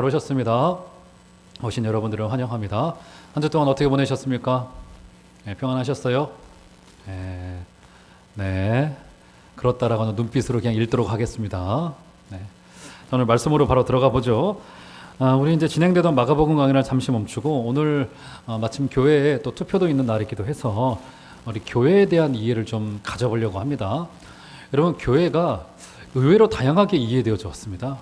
잘 오셨습니다. 오신 여러분들을 환영합니다. 한 주 동안 어떻게 보내셨습니까? 네, 평안하셨어요? 네. 그렇다라고 하는 눈빛으로 그냥 읽도록 하겠습니다. 네. 오늘 말씀으로 바로 들어가 보죠. 우리 이제 진행되던 마가복음 강의를 잠시 멈추고 오늘 마침 교회에 또 투표도 있는 날이기도 해서 우리 교회에 대한 이해를 좀 가져보려고 합니다. 여러분, 교회가 의외로 다양하게 이해되어져 왔습니다.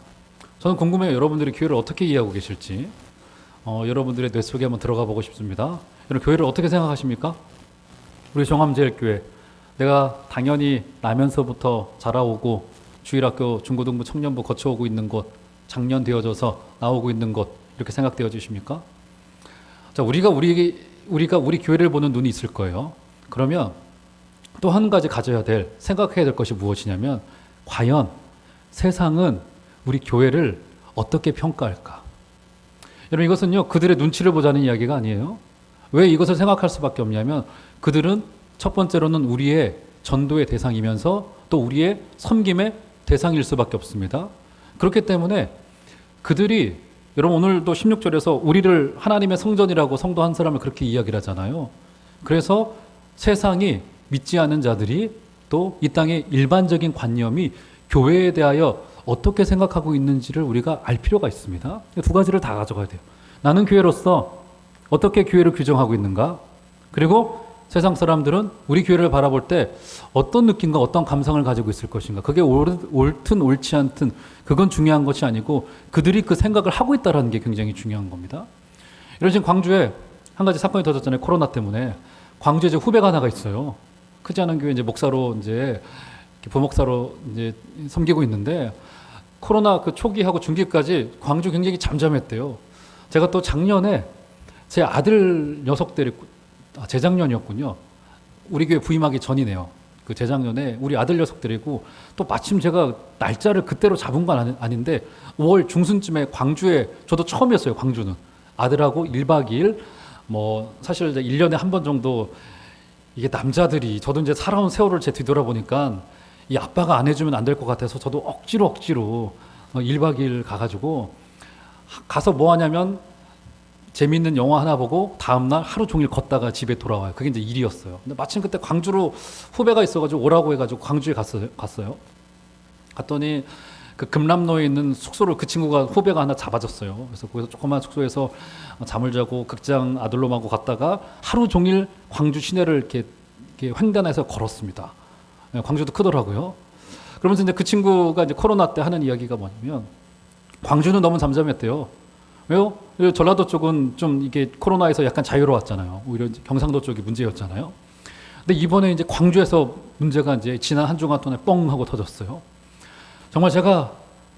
저는 궁금해요. 여러분들이 교회를 어떻게 이해하고 계실지. 여러분들의 뇌 속에 한번 들어가 보고 싶습니다. 여러분, 교회를 어떻게 생각하십니까? 우리 종암제일교회, 내가 당연히 나면서부터 자라오고 주일학교, 중고등부, 청년부 거쳐오고 있는 곳, 장년되어져서 나오고 있는 곳, 이렇게 생각되어지십니까? 자, 우리가 우리 교회를 보는 눈이 있을 거예요. 그러면 또 한 가지 가져야 될, 생각해야 될 것이 무엇이냐면, 과연 세상은 우리 교회를 어떻게 평가할까? 여러분, 이것은요, 그들의 눈치를 보자는 이야기가 아니에요. 왜 이것을 생각할 수밖에 없냐면, 그들은 첫 번째로는 우리의 전도의 대상이면서 또 우리의 섬김의 대상일 수밖에 없습니다. 그렇기 때문에 그들이, 여러분, 오늘도 16절에서 우리를 하나님의 성전이라고 성도 한 사람을 그렇게 이야기를 하잖아요. 그래서 세상이 믿지 않는 자들이 또 이 땅의 일반적인 관념이 교회에 대하여 어떻게 생각하고 있는지를 우리가 알 필요가 있습니다. 두 가지를 다 가져가야 돼요. 나는 교회로서 어떻게 교회를 규정하고 있는가? 그리고 세상 사람들은 우리 교회를 바라볼 때 어떤 느낌과 어떤 감상을 가지고 있을 것인가? 그게 옳든 옳지 않든 그건 중요한 것이 아니고 그들이 그 생각을 하고 있다는 게 굉장히 중요한 겁니다. 이런 지금 광주에 한 가지 사건이 터졌잖아요. 코로나 때문에. 광주에 이제 후배가 하나가 있어요. 크지 않은 교회 이제 목사로 이제 부목사로 이제 섬기고 있는데 코로나 그 초기하고 중기까지 광주 굉장히 잠잠했대요. 제가 또 작년에 제 아들 녀석 데리고, 재작년이었군요. 우리 교회 부임하기 전이네요. 그 재작년에 우리 아들 녀석 데리고 또 마침 제가 날짜를 그때로 잡은 건 아닌데 5월 중순쯤에 광주에, 저도 처음이었어요. 광주는 아들하고 1박 2일 뭐 사실 이제 1년에 한 번 정도, 이게 남자들이, 저도 이제 살아온 세월을 제 뒤돌아보니까 이 아빠가 안 해주면 안 될 것 같아서 저도 억지로 1박 2일 가가지고 가서 뭐 하냐면 재미있는 영화 하나 보고 다음날 하루 종일 걷다가 집에 돌아와요. 그게 이제 일이었어요. 근데 마침 그때 광주로 후배가 있어가지고 오라고 해가지고 광주에 갔어요. 갔더니 그 금남로에 있는 숙소를 그 친구가, 후배가 하나 잡아줬어요. 그래서 거기서 조그만 숙소에서 잠을 자고 극장 아들놈하고 갔다가 하루 종일 광주 시내를 이렇게 횡단해서 걸었습니다. 광주도 크더라고요. 그러면서 이제 그 친구가 이제 코로나 때 하는 이야기가 뭐냐면, 광주는 너무 잠잠했대요. 왜요? 전라도 쪽은 좀 이게 코로나에서 약간 자유로웠잖아요. 오히려 경상도 쪽이 문제였잖아요. 근데 이번에 이제 광주에서 문제가 이제 지난 한 주간 동안에 뻥 하고 터졌어요. 정말 제가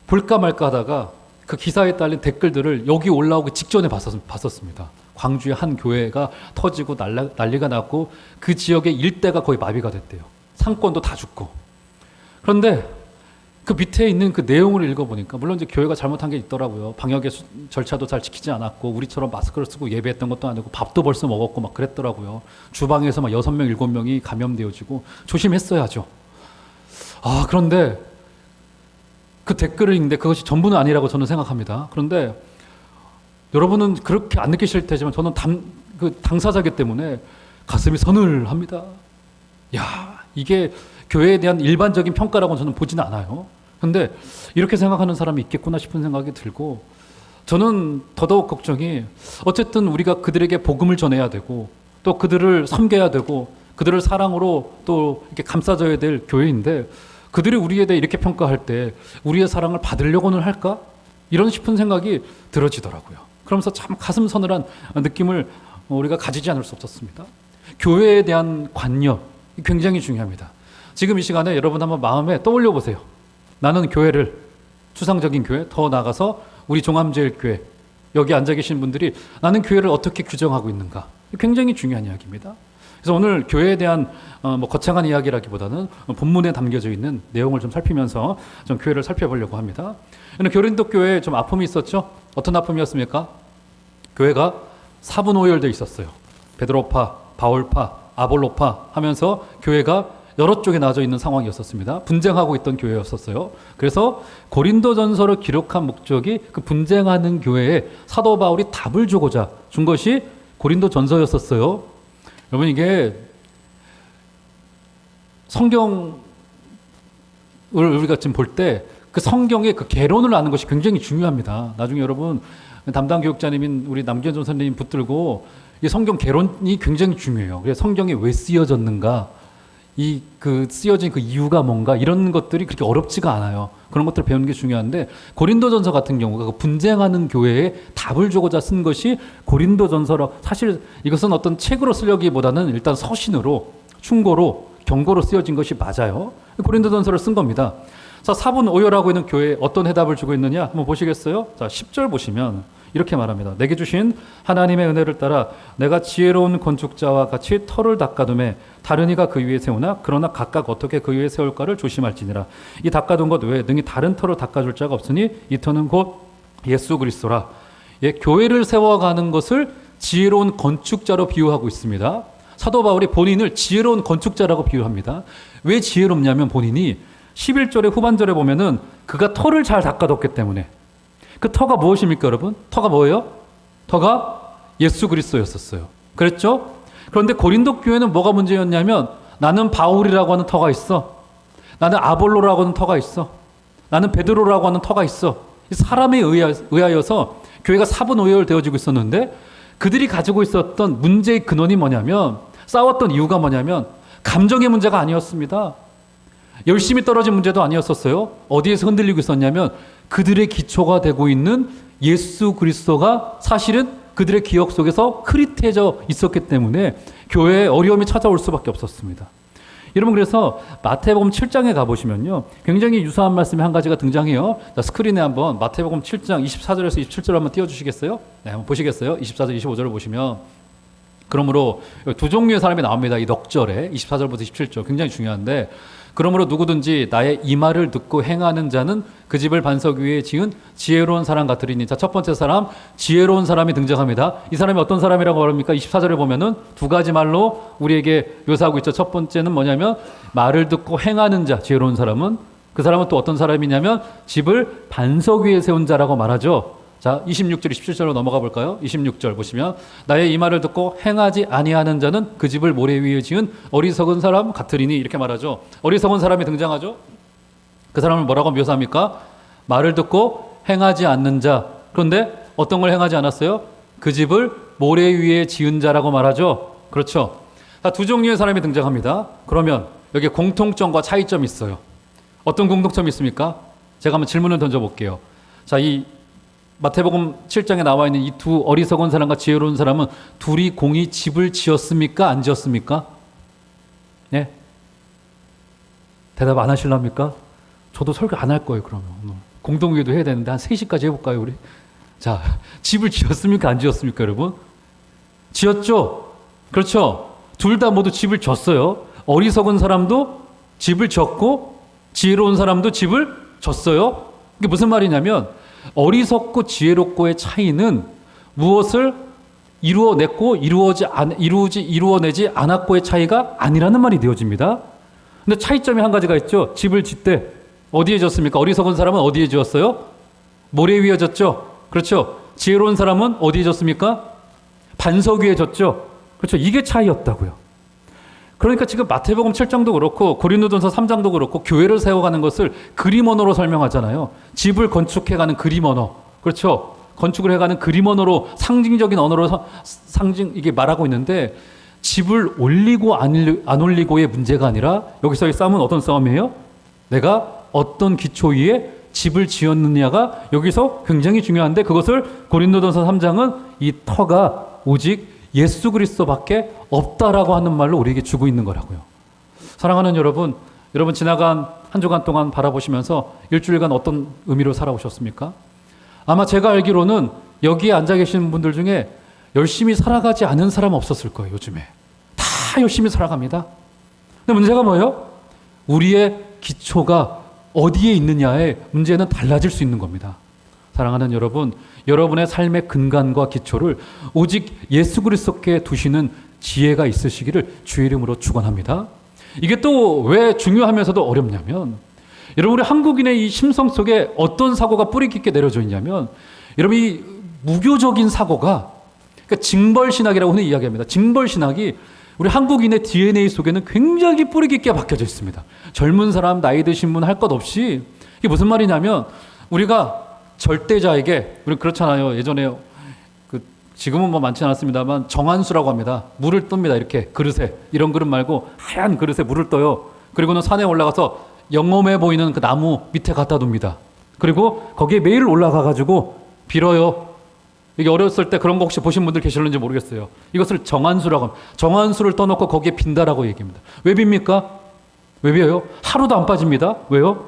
볼까 말까 하다가 그 기사에 딸린 댓글들을 여기 올라오기 직전에 봤었습니다. 광주의 한 교회가 터지고 난리가 났고 그 지역의 일대가 거의 마비가 됐대요. 상권도 다 죽고. 그런데 그 밑에 있는 그 내용을 읽어보니까, 물론 이제 교회가 잘못한 게 있더라고요. 방역의 절차도 잘 지키지 않았고 우리처럼 마스크를 쓰고 예배했던 것도 아니고 밥도 벌써 먹었고 막 그랬더라고요. 주방에서 막 6명, 7명이 감염되어지고 조심했어야죠. 그런데 그 댓글을 읽는데 그것이 전부는 아니라고 저는 생각합니다. 그런데 여러분은 그렇게 안 느끼실 테지만 저는 당사자이기 때문에 가슴이 서늘합니다. 이게 교회에 대한 일반적인 평가라고는 저는 보지는 않아요. 그런데 이렇게 생각하는 사람이 있겠구나 싶은 생각이 들고, 저는 더더욱 걱정이, 어쨌든 우리가 그들에게 복음을 전해야 되고 또 그들을 섬겨야 되고 그들을 사랑으로 또 이렇게 감싸줘야 될 교회인데, 그들이 우리에 대해 이렇게 평가할 때 우리의 사랑을 받으려고는 할까? 이런 싶은 생각이 들어지더라고요. 그러면서 참 가슴 서늘한 느낌을 우리가 가지지 않을 수 없었습니다. 교회에 대한 관념, 굉장히 중요합니다. 지금 이 시간에 여러분 한번 마음에 떠올려 보세요. 나는 교회를, 추상적인 교회, 더 나아가서 우리 종암제일교회, 여기 앉아 계신 분들이 나는 교회를 어떻게 규정하고 있는가? 굉장히 중요한 이야기입니다. 그래서 오늘 교회에 대한 거창한 이야기라기보다는 본문에 담겨져 있는 내용을 좀 살피면서 좀 교회를 살펴보려고 합니다. 고린도 교회에 좀 아픔이 있었죠? 어떤 아픔이었습니까? 교회가 사분오열되어 있었어요. 베드로파, 바울파, 아볼로파 하면서 교회가 여러 쪽에 나눠져 있는 상황이었었습니다. 분쟁하고 있던 교회였었어요. 그래서 고린도전서를 기록한 목적이 그 분쟁하는 교회에 사도 바울이 답을 주고자 준 것이 고린도전서였었어요. 여러분, 이게 성경을 우리가 지금 볼 때 그 성경의 그 개론을 아는 것이 굉장히 중요합니다. 나중에 여러분 담당 교육자님인 우리 남기현 선생님 붙들고 이 성경 개론이 굉장히 중요해요. 그래서 성경이 왜 쓰여졌는가, 그 쓰여진 그 이유가 뭔가, 이런 것들이 그렇게 어렵지가 않아요. 그런 것들을 배우는 게 중요한데, 고린도전서 같은 경우가 그 분쟁하는 교회에 답을 주고자 쓴 것이 고린도전서라. 사실 이것은 어떤 책으로 쓰려기보다는 일단 서신으로, 충고로, 경고로 쓰여진 것이 맞아요. 고린도전서를 쓴 겁니다. 자, 사분 오열하고 있는 교회에 어떤 해답을 주고 있느냐 한번 보시겠어요? 자, 10절 보시면 이렇게 말합니다. 내게 주신 하나님의 은혜를 따라 내가 지혜로운 건축자와 같이 터를 닦아둠에 다른 이가 그 위에 세우나 그러나 각각 어떻게 그 위에 세울까를 조심할지니라. 이 닦아둔 것 외에 능히 다른 터를 닦아줄 자가 없으니 이 터는 곧 예수 그리스도라. 예, 교회를 세워가는 것을 지혜로운 건축자로 비유하고 있습니다. 사도 바울이 본인을 지혜로운 건축자라고 비유합니다. 왜 지혜롭냐면 본인이 11절의 후반절에 보면은 그가 터를 잘 닦아뒀기 때문에. 그 터가 무엇입니까, 여러분? 터가 뭐예요? 터가 예수 그리스도였었어요. 그랬죠? 그런데 고린도 교회는 뭐가 문제였냐면 나는 바울이라고 하는 터가 있어. 나는 아볼로라고 하는 터가 있어. 나는 베드로라고 하는 터가 있어. 사람에 의하여서 교회가 사분오열 되어지고 있었는데 그들이 가지고 있었던 문제의 근원이 뭐냐면, 싸웠던 이유가 뭐냐면 감정의 문제가 아니었습니다. 열심히 떨어진 문제도 아니었었어요. 어디에서 흔들리고 있었냐면 그들의 기초가 되고 있는 예수 그리스도가 사실은 그들의 기억 속에서 흐릿해져 있었기 때문에 교회에 어려움이 찾아올 수밖에 없었습니다. 여러분, 그래서 마태복음 7장에 가보시면요, 굉장히 유사한 말씀이 한 가지가 등장해요. 자, 스크린에 한번 마태복음 7장 24절에서 27절 한번 띄워주시겠어요? 네, 한번 보시겠어요? 24절 25절을 보시면, 그러므로 두 종류의 사람이 나옵니다. 이 넉절에 24절부터 27절 굉장히 중요한데, 그러므로 누구든지 나의 이 말을 듣고 행하는 자는 그 집을 반석 위에 지은 지혜로운 사람 같으리니. 자, 첫 번째 사람, 지혜로운 사람이 등장합니다. 이 사람이 어떤 사람이라고 말합니까? 24절에 보면은 두 가지 말로 우리에게 묘사하고 있죠. 첫 번째는 뭐냐면 말을 듣고 행하는 자, 지혜로운 사람은. 그 사람은 또 어떤 사람이냐면 집을 반석 위에 세운 자라고 말하죠. 자, 26절, 27절로 넘어가 볼까요? 26절 보시면 나의 이 말을 듣고 행하지 아니하는 자는 그 집을 모래 위에 지은 어리석은 사람 같으리니. 이렇게 말하죠. 어리석은 사람이 등장하죠. 그 사람을 뭐라고 묘사합니까? 말을 듣고 행하지 않는 자. 그런데 어떤 걸 행하지 않았어요? 그 집을 모래 위에 지은 자라고 말하죠. 그렇죠. 자, 두 종류의 사람이 등장합니다. 그러면 여기에 공통점과 차이점이 있어요. 어떤 공통점이 있습니까? 제가 한번 질문을 던져볼게요. 자, 이 마태복음 7장에 나와 있는 이 두 어리석은 사람과 지혜로운 사람은 둘이 공히 집을 지었습니까? 안 지었습니까? 네? 대답 안 하실랍니까? 저도 설교 안 할 거예요, 그러면. 공동회의도 해야 되는데 한 3시까지 해볼까요, 우리? 자, 집을 지었습니까? 안 지었습니까, 여러분? 지었죠? 그렇죠? 둘 다 모두 집을 졌어요. 어리석은 사람도 집을 졌고 지혜로운 사람도 집을 졌어요. 이게 무슨 말이냐면 어리석고 지혜롭고의 차이는 무엇을 이루어냈고 이루어내지 않았고의 차이가 아니라는 말이 되어집니다. 근데 차이점이 한 가지가 있죠. 집을 짓되 어디에 졌습니까? 어리석은 사람은 어디에 지었어요? 모래 위에 졌죠. 그렇죠. 지혜로운 사람은 어디에 졌습니까? 반석 위에 졌죠. 그렇죠. 이게 차이였다고요. 그러니까 지금 마태복음 7장도 그렇고 고린도전서 3장도 그렇고 교회를 세워가는 것을 그림 언어로 설명하잖아요. 집을 건축해가는 그림 언어. 그렇죠. 건축을 해가는 그림 언어로, 상징적인 언어로 이게 말하고 있는데, 집을 올리고 안 올리고의 문제가 아니라 여기서의 싸움은 어떤 싸움이에요? 내가 어떤 기초 위에 집을 지었느냐가 여기서 굉장히 중요한데, 그것을 고린도전서 3장은 이 터가 오직 예수 그리스도밖에 없다라고 하는 말로 우리에게 주고 있는 거라고요. 사랑하는 여러분, 여러분 지나간 한 주간 동안 바라보시면서 일주일간 어떤 의미로 살아오셨습니까? 아마 제가 알기로는 여기에 앉아 계시는 분들 중에 열심히 살아가지 않은 사람 없었을 거예요, 요즘에. 다 열심히 살아갑니다. 근데 문제가 뭐예요? 우리의 기초가 어디에 있느냐에 문제는 달라질 수 있는 겁니다. 사랑하는 여러분, 여러분의 삶의 근간과 기초를 오직 예수 그리스도께 두시는 지혜가 있으시기를 주의 이름으로 축원합니다. 이게 또 왜 중요하면서도 어렵냐면, 여러분, 우리 한국인의 이 심성 속에 어떤 사고가 뿌리 깊게 내려져 있냐면, 여러분, 이 무교적인 사고가, 그러니까 징벌신학이라고 흔히 이야기합니다. 징벌신학이 우리 한국인의 DNA 속에는 굉장히 뿌리 깊게 박혀져 있습니다. 젊은 사람, 나이 드신 분 할 것 없이. 이게 무슨 말이냐면, 우리가 절대자에게, 우리 그렇잖아요. 예전에 지금은 뭐 많지 않았습니다만 정한수라고 합니다. 물을 뜹니다. 이렇게 그릇에, 이런 그릇 말고 하얀 그릇에 물을 떠요. 그리고는 산에 올라가서 영험해 보이는 그 나무 밑에 갖다 둡니다. 그리고 거기에 매일 올라가 가지고 빌어요. 이게 어렸을 때 그런 거 혹시 보신 분들 계실는지 모르겠어요. 이것을 정한수라고 합니다. 정한수를 떠놓고 거기에 빈다라고 얘기합니다. 왜 빕니까? 왜 비어요? 하루도 안 빠집니다. 왜요?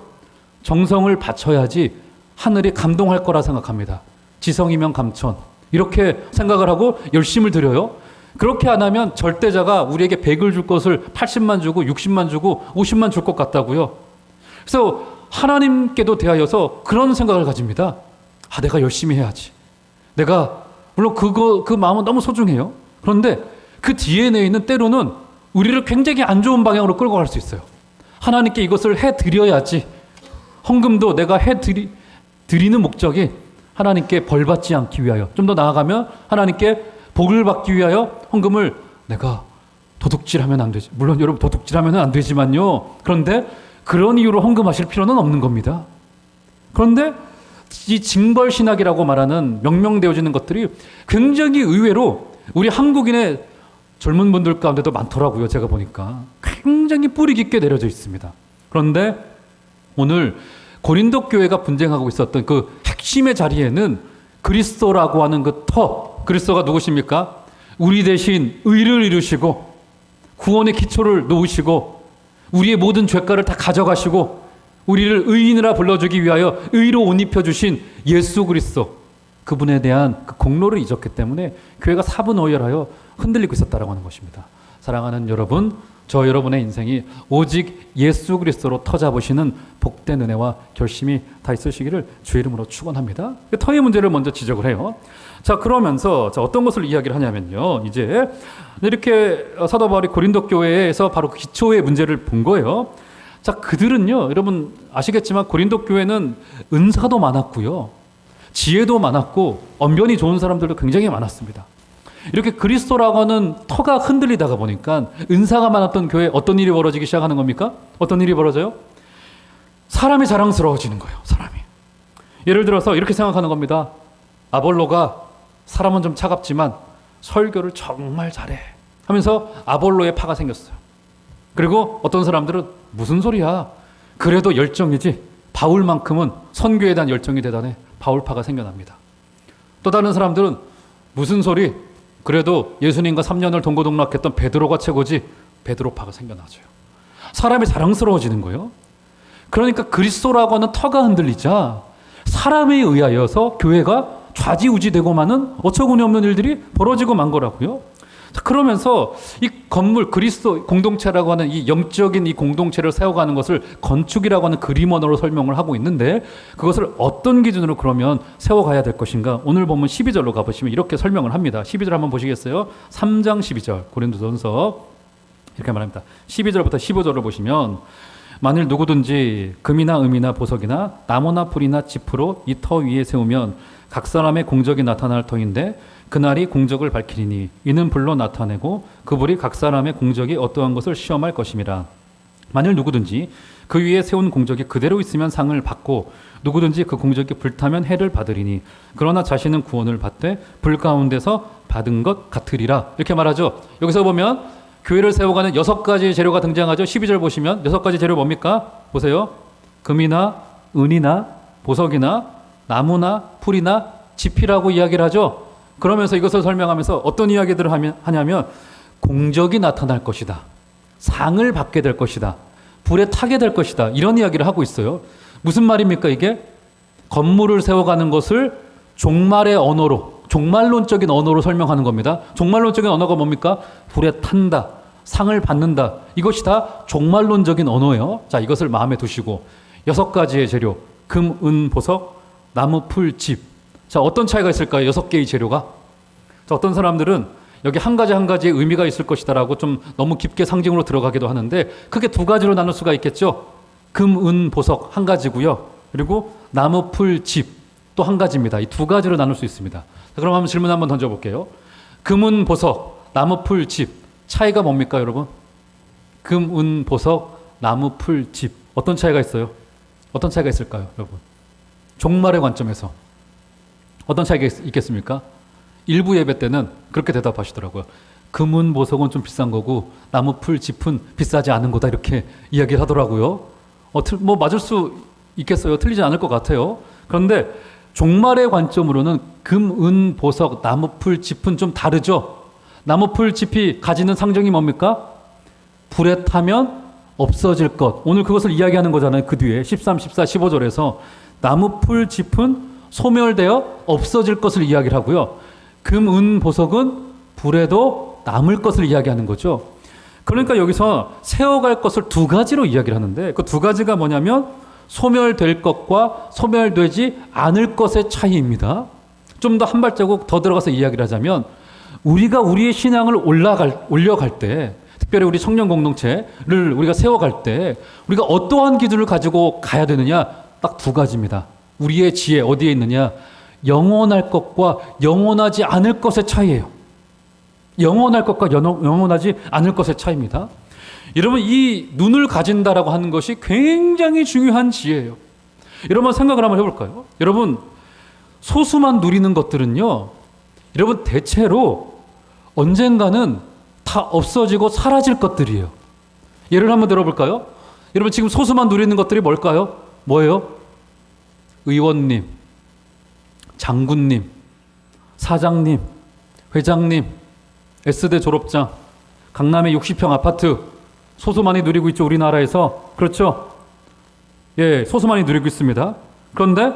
정성을 바쳐야지 하늘이 감동할 거라 생각합니다. 지성이면 감천. 이렇게 생각을 하고 열심을 들여요. 그렇게 안 하면 절대자가 우리에게 100을 줄 것을 80만 주고 60만 주고 50만 줄 것 같다고요. 그래서 하나님께도 대하여서 그런 생각을 가집니다. 아, 내가 열심히 해야지. 내가, 물론 그 마음은 너무 소중해요. 그런데 그 DNA는 때로는 우리를 굉장히 안 좋은 방향으로 끌고 갈 수 있어요. 하나님께 이것을 해드려야지. 헌금도 내가 드리는 목적이 하나님께 벌 받지 않기 위하여, 좀 더 나아가면 하나님께 복을 받기 위하여 헌금을, 내가 도둑질하면 안 되지. 물론 여러분 도둑질하면 안 되지만요. 그런데 그런 이유로 헌금하실 필요는 없는 겁니다. 그런데 이 징벌신학이라고 말하는 명명되어지는 것들이 굉장히 의외로 우리 한국인의 젊은 분들 가운데도 많더라고요. 제가 보니까 굉장히 뿌리 깊게 내려져 있습니다. 그런데 오늘 고린도 교회가 분쟁하고 있었던 그 핵심의 자리에는 그리스도라고 하는 그 그리스도가 누구십니까? 우리 대신 의를 이루시고 구원의 기초를 놓으시고 우리의 모든 죄가를 다 가져가시고 우리를 의인이라 불러주기 위하여 의로 옷 입혀주신 예수 그리스도, 그분에 대한 그 공로를 잊었기 때문에 교회가 사분오열하여 흔들리고 있었다라고 하는 것입니다. 사랑하는 여러분, 저 여러분의 인생이 오직 예수 그리스도로 터잡으시는 복된 은혜와 결심이 다 있으시기를 주의 이름으로 축원합니다. 터의 문제를 먼저 지적을 해요. 자, 그러면서 어떤 것을 이야기를 하냐면요, 이제 이렇게 사도 바울이 고린도 교회에서 바로 그 기초의 문제를 본 거예요. 자, 그들은요, 여러분 아시겠지만 고린도 교회는 은사도 많았고요, 지혜도 많았고 언변이 좋은 사람들도 굉장히 많았습니다. 이렇게 그리스도라고 하는 터가 흔들리다가 보니까 은사가 많았던 교회에 어떤 일이 벌어지기 시작하는 겁니까? 어떤 일이 벌어져요? 사람이 자랑스러워지는 거예요. 사람이. 예를 들어서 이렇게 생각하는 겁니다. 아볼로가 사람은 좀 차갑지만 설교를 정말 잘해 하면서 아볼로의 파가 생겼어요. 그리고 어떤 사람들은 무슨 소리야, 그래도 열정이지, 바울만큼은 선교에 대한 열정이 대단해, 바울파가 생겨납니다. 또 다른 사람들은 무슨 소리, 그래도 예수님과 3년을 동고동락했던 베드로가 최고지, 베드로파가 생겨나죠. 사람이 자랑스러워지는 거예요. 그러니까 그리스도라고 하는 터가 흔들리자 사람에 의하여서 교회가 좌지우지되고만은 어처구니 없는 일들이 벌어지고 만 거라고요. 그러면서 이 건물, 그리스도 공동체라고 하는 이 영적인 이 공동체를 세워가는 것을 건축이라고 하는 그림 언어로 설명을 하고 있는데, 그것을 어떤 기준으로 그러면 세워가야 될 것인가? 오늘 보면 12절로 가보시면 이렇게 설명을 합니다. 12절 한번 보시겠어요? 3장 12절 고린도전서 이렇게 말합니다. 12절부터 15절을 보시면, 만일 누구든지 금이나 음이나 보석이나 나무나 풀이나 짚으로 이 터 위에 세우면 각 사람의 공적이 나타날 터인데 그날이 공적을 밝히리니 이는 불로 나타내고 그 불이 각 사람의 공적이 어떠한 것을 시험할 것임이라. 만일 누구든지 그 위에 세운 공적이 그대로 있으면 상을 받고 누구든지 그 공적이 불타면 해를 받으리니 그러나 자신은 구원을 받되 불 가운데서 받은 것 같으리라. 이렇게 말하죠. 여기서 보면 교회를 세워가는 6가지 재료가 등장하죠. 12절 보시면 6가지 재료 뭡니까? 보세요. 금이나 은이나 보석이나 나무나 풀이나 짚이라고 이야기를 하죠. 그러면서 이것을 설명하면서 어떤 이야기들을 하냐면 공적이 나타날 것이다, 상을 받게 될 것이다, 불에 타게 될 것이다, 이런 이야기를 하고 있어요. 무슨 말입니까 이게? 건물을 세워가는 것을 종말의 언어로, 종말론적인 언어로 설명하는 겁니다. 종말론적인 언어가 뭡니까? 불에 탄다, 상을 받는다, 이것이 다 종말론적인 언어예요. 자, 이것을 마음에 두시고 6가지의 재료, 금, 은, 보석, 나무, 풀, 집. 자, 어떤 차이가 있을까요? 6개의 재료가. 자, 어떤 사람들은 여기 한 가지 한 가지의 의미가 있을 것이다라고 좀 너무 깊게 상징으로 들어가기도 하는데 크게 두 가지로 나눌 수가 있겠죠. 금, 은, 보석 한 가지고요. 그리고 나무, 풀, 집 또 한 가지입니다. 이 두 가지로 나눌 수 있습니다. 그럼 한번 질문 한번 던져볼게요. 금, 은, 보석, 나무, 풀, 집 차이가 뭡니까 여러분? 금, 은, 보석, 나무, 풀, 집 어떤 차이가 있어요? 어떤 차이가 있을까요 여러분? 종말의 관점에서 어떤 차이가 있겠습니까? 일부 예배 때는 그렇게 대답하시더라고요. 금은 보석은 좀 비싼 거고 나무 풀 짚은 비싸지 않은 거다 이렇게 이야기를 하더라고요. 뭐 맞을 수 있겠어요. 틀리지 않을 것 같아요. 그런데 종말의 관점으로는 금, 은, 보석, 나무 풀 짚은 좀 다르죠. 나무 풀 짚이 가지는 상징이 뭡니까? 불에 타면 없어질 것. 오늘 그것을 이야기하는 거잖아요. 그 뒤에 13, 14, 15절에서 나무 풀 짚은 소멸되어 없어질 것을 이야기를 하고요. 금, 은, 보석은 불에도 남을 것을 이야기하는 거죠. 그러니까 여기서 세워갈 것을 두 가지로 이야기를 하는데 그 두 가지가 뭐냐면 소멸될 것과 소멸되지 않을 것의 차이입니다. 좀 더 한 발자국 더 들어가서 이야기를 하자면 우리가 우리의 신앙을 올려갈 때 특별히 우리 청년 공동체를 우리가 세워갈 때 우리가 어떠한 기준을 가지고 가야 되느냐 딱 두 가지입니다. 우리의 지혜 어디에 있느냐 영원할 것과 영원하지 않을 것의 차이예요. 영원할 것과 영원하지 않을 것의 차이입니다. 여러분 이 눈을 가진다라고 하는 것이 굉장히 중요한 지혜예요. 여러분 생각을 한번 해볼까요? 여러분 소수만 누리는 것들은요 여러분 대체로 언젠가는 다 없어지고 사라질 것들이에요. 예를 한번 들어볼까요? 여러분 지금 소수만 누리는 것들이 뭘까요? 뭐예요? 의원님, 장군님, 사장님, 회장님, S대 졸업장, 강남의 60평 아파트 소수 많이 누리고 있죠. 우리나라에서. 그렇죠? 예, 소수 많이 누리고 있습니다. 그런데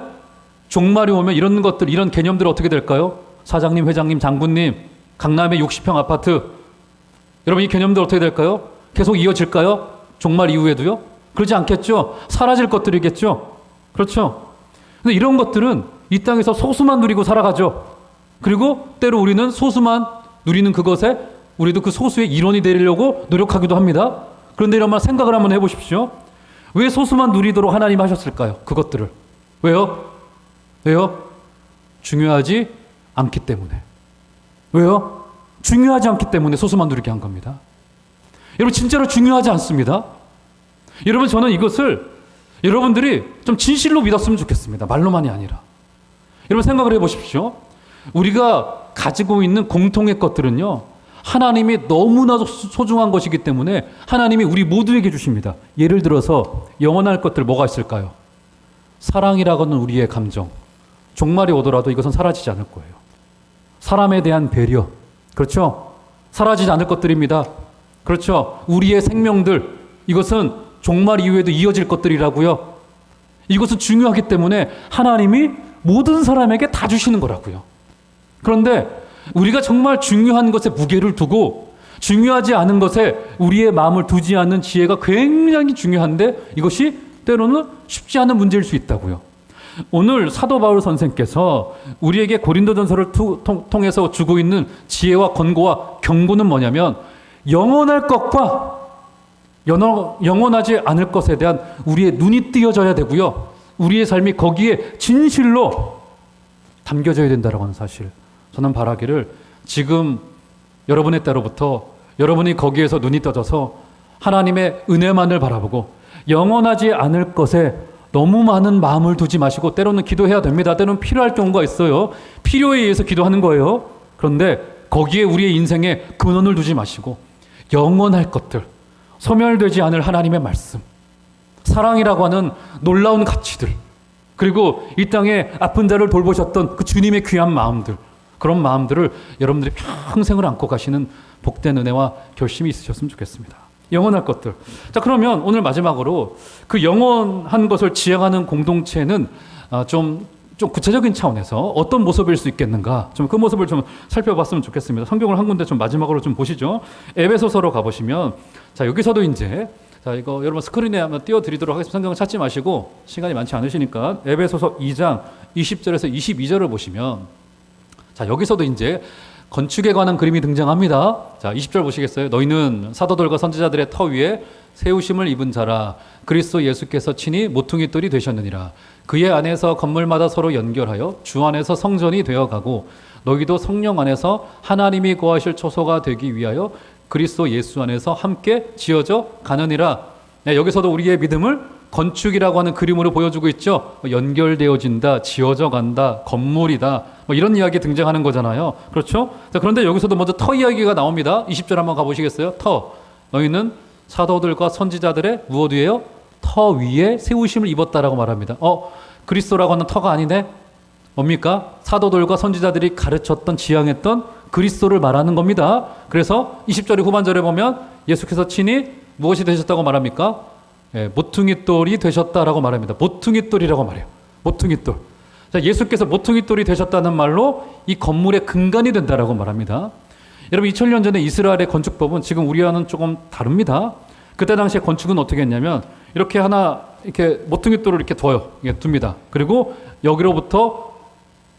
종말이 오면 이런 것들, 이런 개념들 어떻게 될까요? 사장님, 회장님, 장군님, 강남의 60평 아파트 여러분 이 개념들 어떻게 될까요? 계속 이어질까요? 종말 이후에도요? 그러지 않겠죠? 사라질 것들이겠죠? 그렇죠? 근데 이런 것들은 이 땅에서 소수만 누리고 살아가죠. 그리고 때로 우리는 소수만 누리는 그것에 우리도 그 소수의 일원이 되려고 노력하기도 합니다. 그런데 이런 말 생각을 한번 해보십시오. 왜 소수만 누리도록 하나님 하셨을까요? 그것들을. 왜요? 왜요? 중요하지 않기 때문에. 왜요? 중요하지 않기 때문에 소수만 누리게 한 겁니다. 여러분 진짜로 중요하지 않습니다. 여러분 저는 이것을 여러분들이 좀 진실로 믿었으면 좋겠습니다. 말로만이 아니라. 여러분 생각을 해보십시오. 우리가 가지고 있는 공통의 것들은요. 하나님이 너무나도 소중한 것이기 때문에 하나님이 우리 모두에게 주십니다. 예를 들어서 영원할 것들 뭐가 있을까요? 사랑이라고는 우리의 감정. 종말이 오더라도 이것은 사라지지 않을 거예요. 사람에 대한 배려. 그렇죠? 사라지지 않을 것들입니다. 그렇죠? 우리의 생명들. 이것은 종말 이후에도 이어질 것들이라고요. 이것은 중요하기 때문에 하나님이 모든 사람에게 다 주시는 거라고요. 그런데 우리가 정말 중요한 것에 무게를 두고 중요하지 않은 것에 우리의 마음을 두지 않는 지혜가 굉장히 중요한데 이것이 때로는 쉽지 않은 문제일 수 있다고요. 오늘 사도 바울 선생께서 우리에게 고린도전서를 통해서 주고 있는 지혜와 권고와 경고는 뭐냐면 영원할 것과 영원하지 않을 것에 대한 우리의 눈이 띄어져야 되고요. 우리의 삶이 거기에 진실로 담겨져야 된다는 하는 사실. 저는 바라기를 지금 여러분의 때로부터 여러분이 거기에서 눈이 떠져서 하나님의 은혜만을 바라보고 영원하지 않을 것에 너무 많은 마음을 두지 마시고 때로는 기도해야 됩니다. 때로는 필요할 경우가 있어요. 필요에 의해서 기도하는 거예요. 그런데 거기에 우리의 인생에 근원을 두지 마시고 영원할 것들, 소멸되지 않을 하나님의 말씀, 사랑이라고 하는 놀라운 가치들, 그리고 이 땅에 아픈 자를 돌보셨던 그 주님의 귀한 마음들, 그런 마음들을 여러분들이 평생을 안고 가시는 복된 은혜와 결심이 있으셨으면 좋겠습니다. 영원할 것들. 자, 그러면 오늘 마지막으로 그 영원한 것을 지향하는 공동체는 좀 구체적인 차원에서 어떤 모습일 수 있겠는가, 좀 그 모습을 좀 살펴봤으면 좋겠습니다. 성경을 한 군데 좀 마지막으로 좀 보시죠. 에베소서로 가보시면, 자, 여기서도 이제, 자, 이거 여러분 스크린에 한번 띄워드리도록 하겠습니다. 성경을 찾지 마시고, 시간이 많지 않으시니까, 에베소서 2장 20절에서 22절을 보시면, 자, 여기서도 이제 건축에 관한 그림이 등장합니다. 자, 20절 보시겠어요? 너희는 사도들과 선지자들의 터 위에 세우심을 입은 자라. 그리스도 예수께서 친히 모퉁이돌이 되셨느니라. 그의 안에서 건물마다 서로 연결하여 주 안에서 성전이 되어가고 너희도 성령 안에서 하나님이 거하실 초소가 되기 위하여 그리스도 예수 안에서 함께 지어져 가느니라. 네, 여기서도 우리의 믿음을 건축이라고 하는 그림으로 보여주고 있죠. 연결되어진다, 지어져 간다, 건물이다, 이런 이야기 등장하는 거잖아요. 그렇죠? 자, 그런데 여기서도 먼저 터 이야기가 나옵니다. 20절 한번 가보시겠어요? 터. 너희는 사도들과 선지자들의 무엇 위에요? 터 위에 세우심을 입었다라고 말합니다. 그리스도라고 하는 터가 아니네? 뭡니까? 사도들과 선지자들이 가르쳤던, 지향했던 그리스도를 말하는 겁니다. 그래서 20절의 후반절에 보면 예수께서 친히 무엇이 되셨다고 말합니까? 모퉁이돌이 되셨다라고 말합니다. 모퉁이돌이라고 말해요. 모퉁이돌. 자, 예수께서 모퉁이돌이 되셨다는 말로 이 건물의 근간이 된다라고 말합니다. 여러분, 2000년 전에 이스라엘의 건축법은 지금 우리와는 조금 다릅니다. 그때 당시에 건축은 어떻게 했냐면 이렇게 하나 이렇게 모퉁이돌을 이렇게 둡니다. 그리고 여기로부터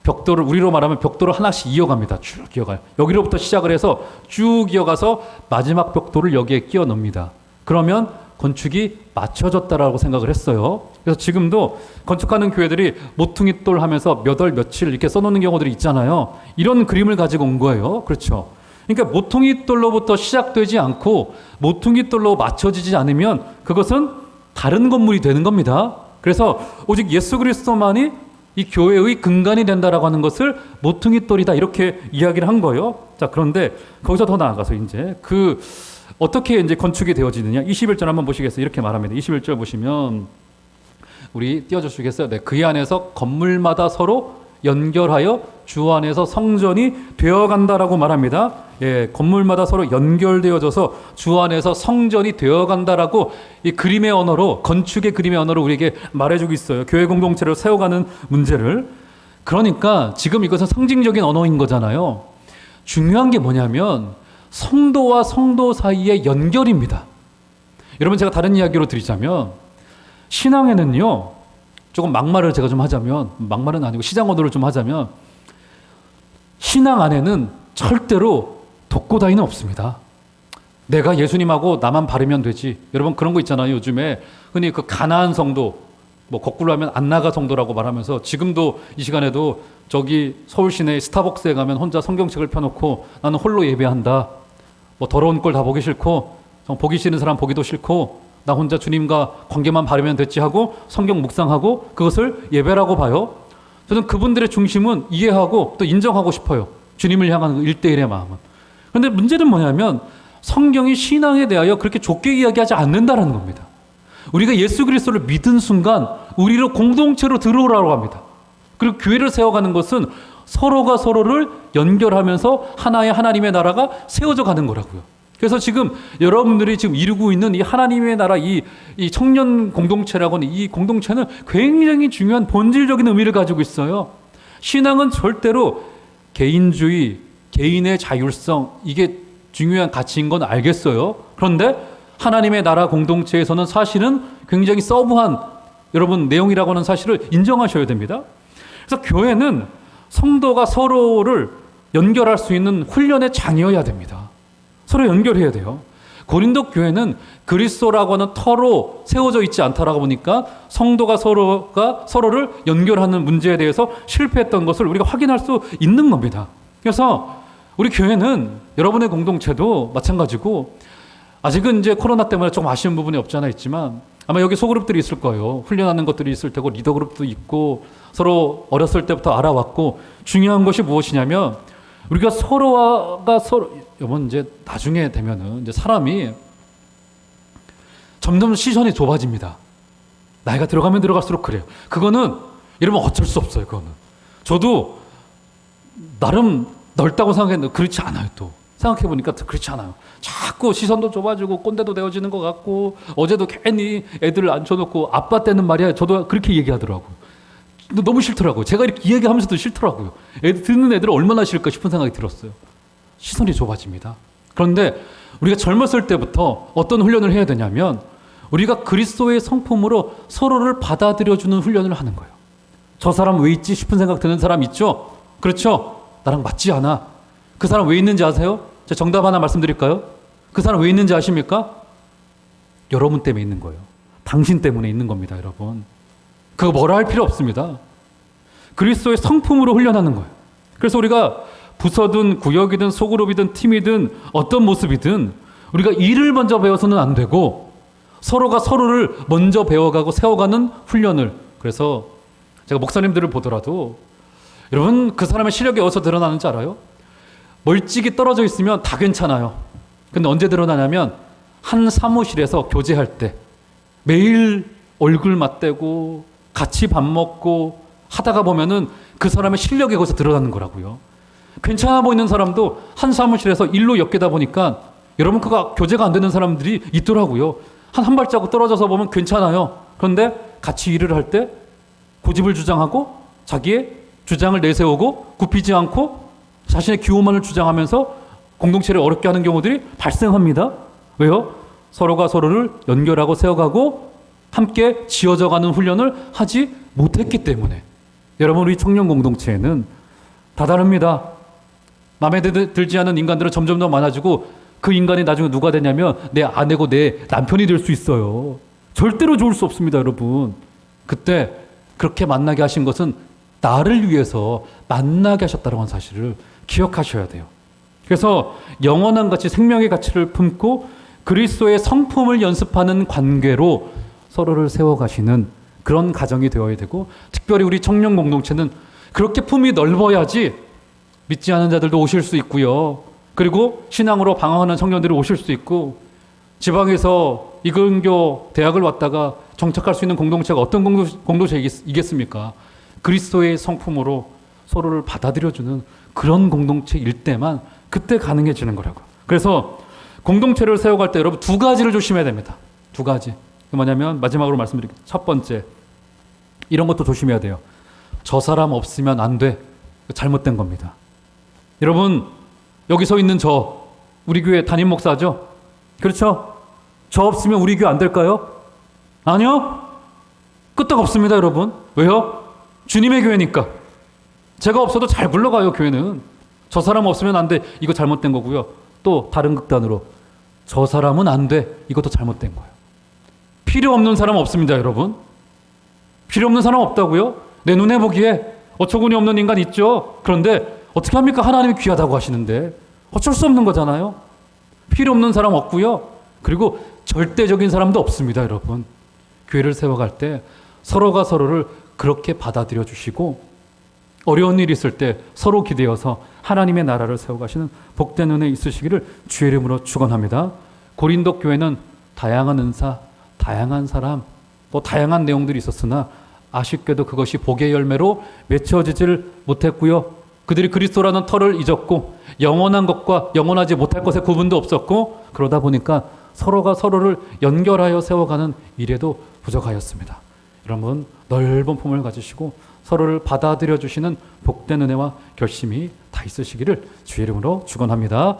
벽돌을, 우리로 말하면 벽돌을 하나씩 이어갑니다. 쭉 이어가요. 여기로부터 시작을 해서 쭉 이어가서 마지막 벽돌을 여기에 끼워 넣습니다. 그러면 건축이 맞춰졌다라고 생각을 했어요. 그래서 지금도 건축하는 교회들이 모퉁이돌 하면서 몇 월 며칠 이렇게 써놓는 경우들이 있잖아요. 이런 그림을 가지고 온 거예요. 그렇죠. 그러니까 모퉁이돌로부터 시작되지 않고 모퉁이돌로 맞춰지지 않으면 그것은 다른 건물이 되는 겁니다. 그래서 오직 예수 그리스도만이 이 교회의 근간이 된다라고 하는 것을 모퉁이돌이다 이렇게 이야기를 한 거예요. 자, 그런데 거기서 더 나아가서 이제 어떻게 이제 건축이 되어지느냐? 21절 한번 보시겠어요? 이렇게 말합니다. 21절 보시면 우리 띄워주시겠어요? 네, 그 안에서 건물마다 서로 연결하여 주 안에서 성전이 되어간다라고 말합니다. 예, 건물마다 서로 연결되어져서 주 안에서 성전이 되어간다라고 이 그림의 언어로, 건축의 그림의 언어로 우리에게 말해주고 있어요. 교회 공동체를 세워가는 문제를. 그러니까 지금 이것은 상징적인 언어인 거잖아요. 중요한 게 뭐냐면 성도와 성도 사이의 연결입니다. 여러분, 제가 다른 이야기로 드리자면 신앙에는요, 조금 막말을 제가 좀 하자면, 막말은 아니고 시장 언어를 좀 하자면, 신앙 안에는 절대로 독고다이는 없습니다. 내가 예수님하고 나만 바르면 되지. 여러분, 그런 거 있잖아요. 요즘에 흔히 그 가나안 성도, 거꾸로 하면 안나가 성도라고 말하면서 지금도 이 시간에도 저기 서울 시내 스타벅스에 가면 혼자 성경책을 펴놓고 나는 홀로 예배한다. 더러운 꼴 다 보기 싫고, 보기 싫은 사람 보기도 싫고, 나 혼자 주님과 관계만 바르면 됐지 하고 성경 묵상하고 그것을 예배라고 봐요. 저는 그분들의 중심은 이해하고 또 인정하고 싶어요. 주님을 향한 1대1의 마음은. 그런데 문제는 뭐냐면 성경이 신앙에 대하여 그렇게 좁게 이야기하지 않는다는 겁니다. 우리가 예수 그리스도를 믿은 순간 우리로 공동체로 들어오라고 합니다. 그리고 교회를 세워가는 것은 서로가 서로를 연결하면서 하나의 하나님의 나라가 세워져 가는 거라고요. 그래서 지금 여러분들이 지금 이루고 있는 이 하나님의 나라, 이 청년 공동체라고 하는 이 공동체는 굉장히 중요한 본질적인 의미를 가지고 있어요. 신앙은 절대로 개인주의, 개인의 자율성, 이게 중요한 가치인 건 알겠어요. 그런데 하나님의 나라 공동체에서는 사실은 굉장히 서브한 여러분 내용이라고 하는 사실을 인정하셔야 됩니다. 그래서 교회는 성도가 서로를 연결할 수 있는 훈련의 장이어야 됩니다. 서로 연결해야 돼요. 고린도 교회는 그리스도라고 하는 터로 세워져 있지 않다라고 보니까 성도가 서로를 연결하는 문제에 대해서 실패했던 것을 우리가 확인할 수 있는 겁니다. 그래서 우리 교회는 여러분의 공동체도 마찬가지고 아직은 이제 코로나 때문에 조금 아쉬운 부분이 없지 않아 있지만 아마 여기 소그룹들이 있을 거예요. 훈련하는 것들이 있을 테고 리더 그룹도 있고 서로 어렸을 때부터 알아왔고 중요한 것이 무엇이냐면 우리가 서로가 서로 여러분 이제 나중에 되면은 이제 사람이 점점 시선이 좁아집니다. 나이가 들어가면 들어갈수록 그래요. 그거는 여러분 어쩔 수 없어요. 그거는 저도 나름 넓다고 생각했는데 그렇지 않아요. 또 생각해 보니까 그렇지 않아요. 자꾸 시선도 좁아지고 꼰대도 되어지는 것 같고 어제도 괜히 애들을 앉혀놓고 아빠 때는 말이야. 저도 그렇게 얘기하더라고요. 너무 싫더라고요. 제가 이렇게 이야기하면서도 싫더라고요. 듣는 애들은 얼마나 싫을까 싶은 생각이 들었어요. 시선이 좁아집니다. 그런데 우리가 젊었을 때부터 어떤 훈련을 해야 되냐면 우리가 그리스도의 성품으로 서로를 받아들여주는 훈련을 하는 거예요. 저 사람 왜 있지 싶은 생각 드는 사람 있죠? 그렇죠? 나랑 맞지 않아. 그 사람 왜 있는지 아세요? 제가 정답 하나 말씀드릴까요? 그 사람 왜 있는지 아십니까? 여러분 때문에 있는 거예요. 당신 때문에 있는 겁니다, 여러분. 그거 뭐라 할 필요 없습니다. 그리스도의 성품으로 훈련하는 거예요. 그래서 우리가 부서든 구역이든 소그룹이든 팀이든 어떤 모습이든 우리가 일을 먼저 배워서는 안 되고 서로가 서로를 먼저 배워가고 세워가는 훈련을. 그래서 제가 목사님들을 보더라도 여러분 그 사람의 실력이 어디서 드러나는지 알아요? 멀찍이 떨어져 있으면 다 괜찮아요. 근데 언제 드러나냐면 한 사무실에서 교제할 때 매일 얼굴 맞대고 같이 밥 먹고 하다가 보면은 그 사람의 실력이 거기서 드러나는 거라고요. 괜찮아 보이는 사람도 한 사무실에서 일로 엮이다 보니까 여러분 그가 교제가 안 되는 사람들이 있더라고요. 한 발자국 떨어져서 보면 괜찮아요. 그런데 같이 일을 할 때 고집을 주장하고 자기의 주장을 내세우고 굽히지 않고 자신의 기호만을 주장하면서 공동체를 어렵게 하는 경우들이 발생합니다. 왜요? 서로가 서로를 연결하고 세워가고 함께 지어져가는 훈련을 하지 못했기 때문에. 여러분 우리 청년 공동체에는 다 다릅니다. 마음에 들지 않은 인간들은 점점 더 많아지고 그 인간이 나중에 누가 되냐면 내 아내고 내 남편이 될 수 있어요. 절대로 좋을 수 없습니다, 여러분. 그때 그렇게 만나게 하신 것은 나를 위해서 만나게 하셨다는 사실을 기억하셔야 돼요. 그래서 영원한 가치, 생명의 가치를 품고 그리스도의 성품을 연습하는 관계로 서로를 세워가시는 그런 가정이 되어야 되고, 특별히 우리 청년 공동체는 그렇게 품이 넓어야지 믿지 않은 자들도 오실 수 있고요. 그리고 신앙으로 방황하는 청년들이 오실 수 있고, 지방에서 이근교 대학을 왔다가 정착할 수 있는 공동체가 어떤 공동체이겠습니까? 그리스도의 성품으로 서로를 받아들여주는 그런 공동체일 때만 그때 가능해지는 거라고. 그래서 공동체를 세워갈 때 여러분 두 가지를 조심해야 됩니다. 두 가지. 뭐냐면 마지막으로 말씀드릴게요. 첫 번째, 이런 것도 조심해야 돼요. 저 사람 없으면 안 돼. 잘못된 겁니다. 여러분 여기 서 있는 저 우리 교회 담임 목사죠? 그렇죠? 저 없으면 우리 교회 안 될까요? 아니요. 끄떡없습니다, 여러분. 왜요? 주님의 교회니까. 제가 없어도 잘 굴러가요, 교회는. 저 사람 없으면 안 돼. 이거 잘못된 거고요. 또 다른 극단으로 저 사람은 안 돼. 이것도 잘못된 거예요. 필요 없는 사람 없습니다, 여러분. 필요 없는 사람 없다고요? 내 눈에 보기에 어처구니 없는 인간 있죠. 그런데 어떻게 합니까? 하나님이 귀하다고 하시는데 어쩔 수 없는 거잖아요. 필요 없는 사람 없고요. 그리고 절대적인 사람도 없습니다, 여러분. 교회를 세워갈 때 서로가 서로를 그렇게 받아들여 주시고 어려운 일이 있을 때 서로 기대어서 하나님의 나라를 세워가시는 복된 은혜 있으시기를 주의 이름으로 축원합니다. 고린도 교회는 다양한 은사, 다양한 사람, 또 다양한 내용들이 있었으나 아쉽게도 그것이 복의 열매로 맺혀지질 못했고요. 그들이 그리스도라는 터를 잊었고 영원한 것과 영원하지 못할 것의 구분도 없었고, 그러다 보니까 서로가 서로를 연결하여 세워가는 일에도 부족하였습니다. 여러분 넓은 품을 가지시고 서로를 받아들여 주시는 복된 은혜와 결심이 다 있으시기를 주의 이름으로 축원합니다.